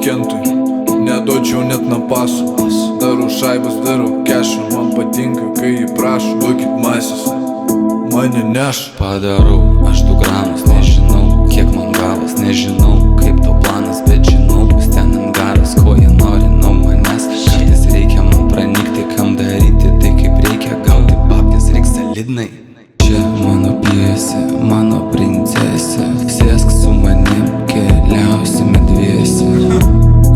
kentui, neduočiau net na paso. Darau šaibas, darau kešą, man patinka, kai jį prašo. Duokit masės, mane neš. Padarau aš 2 gramus, nežinau kiek man gavas. Nežinau kaip to planas, bet žinau bus ten angaras. Ko jie nori nuo manęs, kartais reikia man pranykti. Kam daryti tai kaip reikia, gauti babkes reiks solidnai. Čia mano pjesė, mano princesė. Sėsk su manim, keliausime dviese.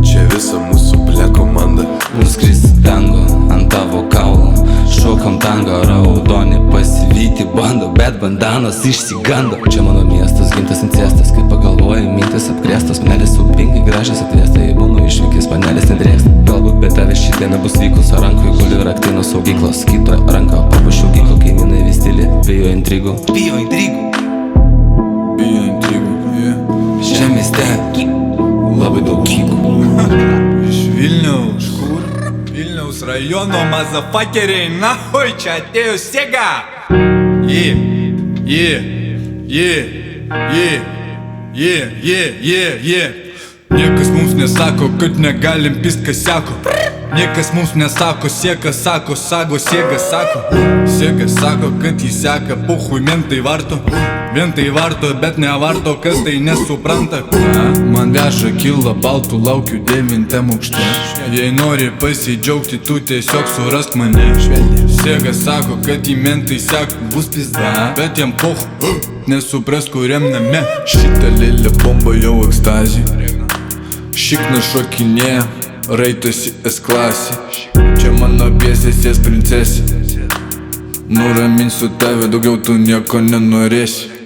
Čia visa mūsų ble komanda. Nuskris tango ant tavo kaulo. Šokam tango, raudoni pasivyti bando, bet bandanas išsigando. Čia mano miestas, gimtas incestas. Kai pagalvoji, mintis apkrėstas. Melis upingai gražias atvesta. Jei būnu išvykęs, panelis nedrėksta. Galbūt be tavęs ši diena bus vykus. O rankoj guli raktai nuo saugyklos. Kito ranką papušiu gyklų, kaimynai vis tyli. Bijo intrigų. Bijo intrigų, Šiam mieste labai daug kykų. Iš Vilniaus. Vilniaus rajono mazafakeriai, nahoj, čia atėjo Sega. Niekas mums nesako, kad negalim pist, kas sako. Niekas mums nesako, Sega sako, sago, Sega sako. Sega sako, kad jį seka, puhui mentai varto. Mentai varto, bet nevarto, kas tai nesupranta. Man veža kilą baltų, laukiu 9 aukšte. Jei nori pasidžiaugti, tu tiesiog surask mane. Sega sako, kad į mentai sek, bus pizda. Bet jam puhu, nesupras kuriam name. Šitą lėlę bomba jau ekstazį. Šikna šokinėja, raitosi S-klasė. Čia mano pjesės princesė. Nuraminsiu tave, daugiau tu nieko nenorėsi.